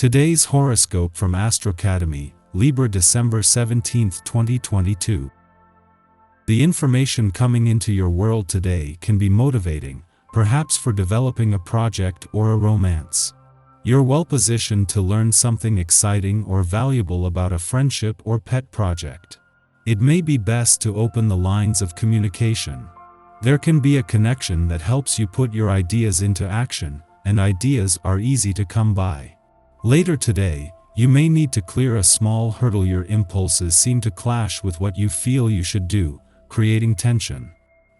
Today's horoscope from Astrocademy, Libra December 17, 2022. The information coming into your world today can be motivating, perhaps for developing a project or a romance. You're well positioned to learn something exciting or valuable about a friendship or pet project. It may be best to open the lines of communication. There can be a connection that helps you put your ideas into action, and ideas are easy to come by. Later today, you may need to clear a small hurdle. Your impulses seem to clash with what you feel you should do, creating tension.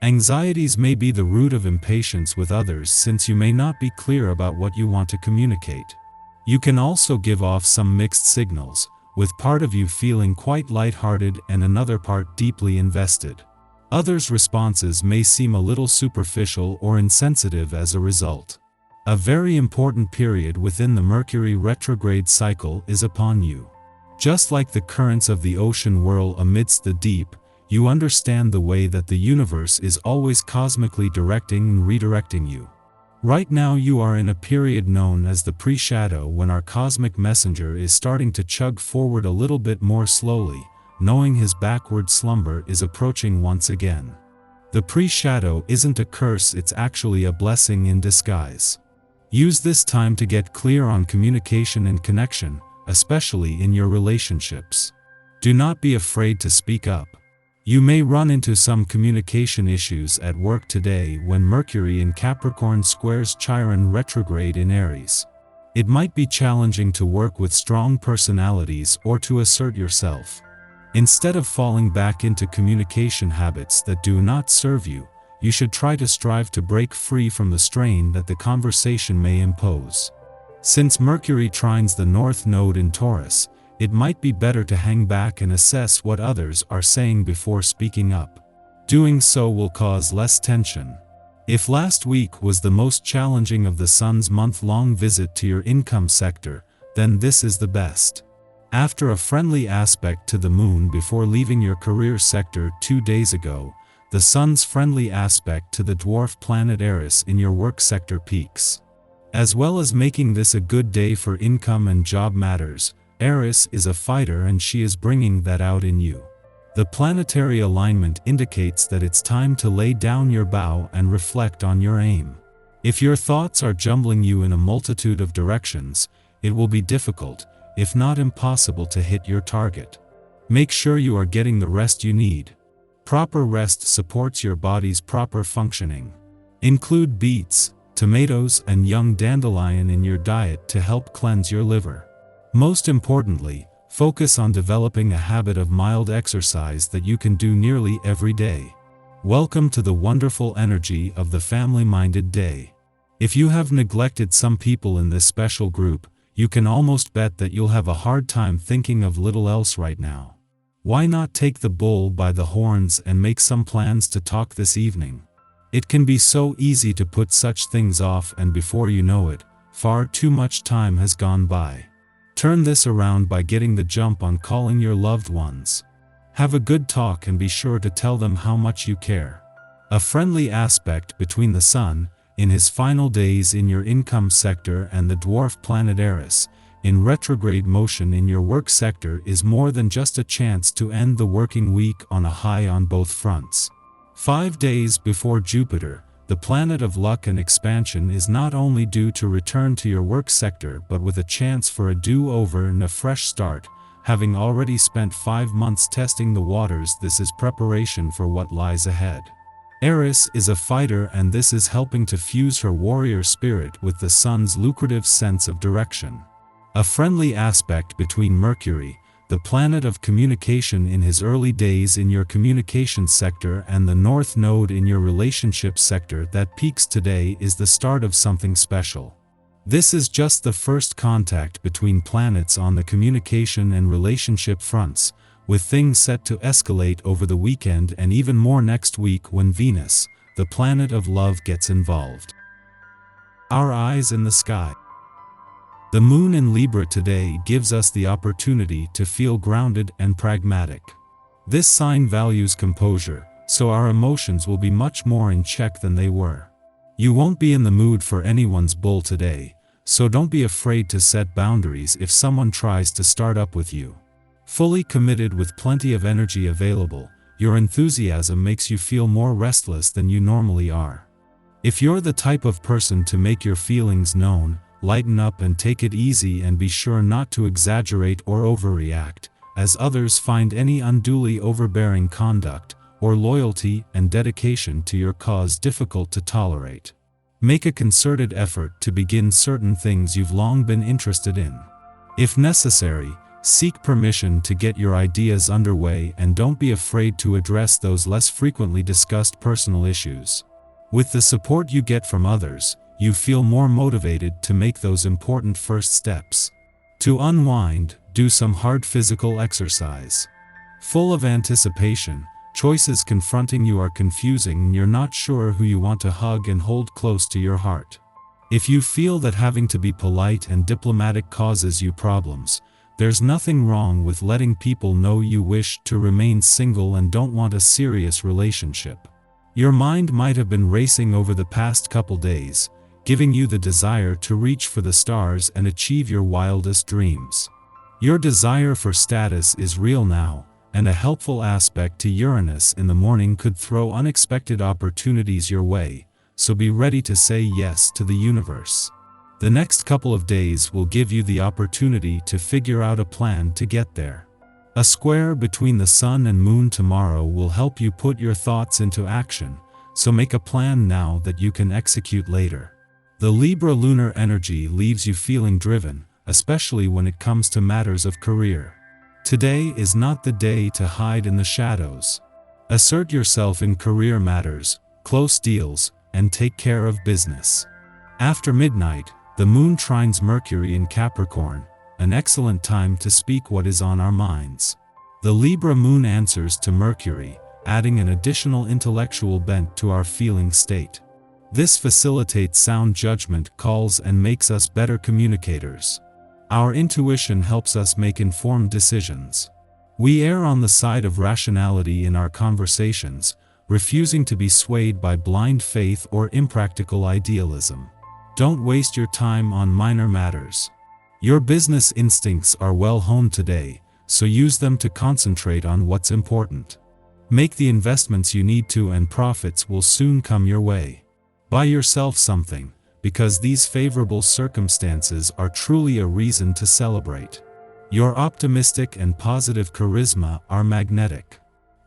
Anxieties may be the root of impatience with others since you may not be clear about what you want to communicate. You can also give off some mixed signals, with part of you feeling quite lighthearted and another part deeply invested. Others' responses may seem a little superficial or insensitive as a result. A very important period within the Mercury retrograde cycle is upon you. Just like the currents of the ocean whirl amidst the deep, you understand the way that the universe is always cosmically directing and redirecting you. Right now you are in a period known as the pre-shadow, when our cosmic messenger is starting to chug forward a little bit more slowly, knowing his backward slumber is approaching once again. The pre-shadow isn't a curse, it's actually a blessing in disguise. Use this time to get clear on communication and connection, especially in your relationships. Do not be afraid to speak up. You may run into some communication issues at work today when Mercury in Capricorn squares Chiron retrograde in Aries. It might be challenging to work with strong personalities or to assert yourself. Instead of falling back into communication habits that do not serve you, you should try to strive to break free from the strain that the conversation may impose. Since Mercury trines the North Node in Taurus, it might be better to hang back and assess what others are saying before speaking up. Doing so will cause less tension. If last week was the most challenging of the Sun's month-long visit to your income sector, then this is the best. After a friendly aspect to the Moon before leaving your career sector 2 days ago, the Sun's friendly aspect to the dwarf planet Eris in your work sector peaks. As well as making this a good day for income and job matters, Eris is a fighter and she is bringing that out in you. The planetary alignment indicates that it's time to lay down your bow and reflect on your aim. If your thoughts are jumbling you in a multitude of directions, it will be difficult, if not impossible, to hit your target. Make sure you are getting the rest you need. Proper rest supports your body's proper functioning. Include beets, tomatoes, and young dandelion in your diet to help cleanse your liver. Most importantly, focus on developing a habit of mild exercise that you can do nearly every day. Welcome to the wonderful energy of the family-minded day. If you have neglected some people in this special group, you can almost bet that you'll have a hard time thinking of little else right now. Why not take the bull by the horns and make some plans to talk this evening? It can be so easy to put such things off, and before you know it, far too much time has gone by. Turn this around by getting the jump on calling your loved ones. Have a good talk and be sure to tell them how much you care. A friendly aspect between the Sun, in his final days in your income sector, and the dwarf planet Eris, in retrograde motion in your work sector, is more than just a chance to end the working week on a high on both fronts. 5 days before Jupiter, the planet of luck and expansion, is not only due to return to your work sector but with a chance for a do-over and a fresh start. Having already spent 5 months testing the waters, this is preparation for what lies ahead. Eris is a fighter, and this is helping to fuse her warrior spirit with the Sun's lucrative sense of direction. A friendly aspect between Mercury, the planet of communication in his early days in your communication sector, and the North Node in your relationship sector that peaks today is the start of something special. This is just the first contact between planets on the communication and relationship fronts, with things set to escalate over the weekend and even more next week when Venus, the planet of love, gets involved. Our eyes in the sky. The Moon in Libra today gives us the opportunity to feel grounded and pragmatic. This sign values composure, so our emotions will be much more in check than they were. You won't be in the mood for anyone's bull today, so don't be afraid to set boundaries if someone tries to start up with you. Fully committed with plenty of energy available, your enthusiasm makes you feel more restless than you normally are. If you're the type of person to make your feelings known, lighten up and take it easy, and be sure not to exaggerate or overreact, as others find any unduly overbearing conduct or loyalty and dedication to your cause difficult to tolerate. Make a concerted effort to begin certain things you've long been interested in. If necessary, seek permission to get your ideas underway, and don't be afraid to address those less frequently discussed personal issues. With the support you get from others, you feel more motivated to make those important first steps. To unwind, do some hard physical exercise. Full of anticipation, choices confronting you are confusing and you're not sure who you want to hug and hold close to your heart. If you feel that having to be polite and diplomatic causes you problems, there's nothing wrong with letting people know you wish to remain single and don't want a serious relationship. Your mind might have been racing over the past couple days, giving you the desire to reach for the stars and achieve your wildest dreams. Your desire for status is real now, and a helpful aspect to Uranus in the morning could throw unexpected opportunities your way, so be ready to say yes to the universe. The next couple of days will give you the opportunity to figure out a plan to get there. A square between the Sun and Moon tomorrow will help you put your thoughts into action, so make a plan now that you can execute later. The Libra lunar energy leaves you feeling driven, especially when it comes to matters of career. Today is not the day to hide in the shadows. Assert yourself in career matters, close deals, and take care of business. After midnight, the Moon trines Mercury in Capricorn, an excellent time to speak what is on our minds. The Libra Moon answers to Mercury, adding an additional intellectual bent to our feeling state. This facilitates sound judgment calls and makes us better communicators. Our intuition helps us make informed decisions. We err on the side of rationality in our conversations, refusing to be swayed by blind faith or impractical idealism. Don't waste your time on minor matters. Your business instincts are well honed today, so use them to concentrate on what's important. Make the investments you need to, and profits will soon come your way. Buy yourself something, because these favorable circumstances are truly a reason to celebrate. Your optimistic and positive charisma are magnetic.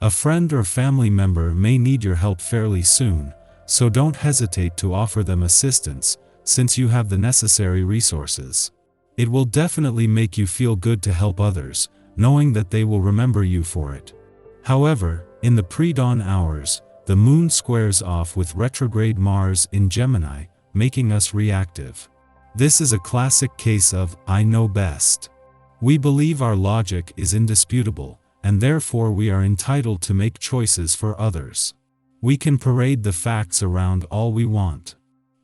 A friend or family member may need your help fairly soon, so don't hesitate to offer them assistance, since you have the necessary resources. It will definitely make you feel good to help others, knowing that they will remember you for it. However, in the pre-dawn hours, the Moon squares off with retrograde Mars in Gemini, making us reactive. This is a classic case of "I know best." We believe our logic is indisputable, and therefore we are entitled to make choices for others. We can parade the facts around all we want.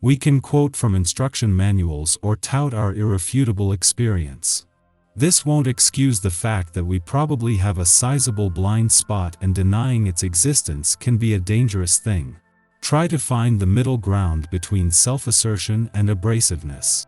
We can quote from instruction manuals or tout our irrefutable experience. This won't excuse the fact that we probably have a sizable blind spot, and denying its existence can be a dangerous thing. Try to find the middle ground between self-assertion and abrasiveness.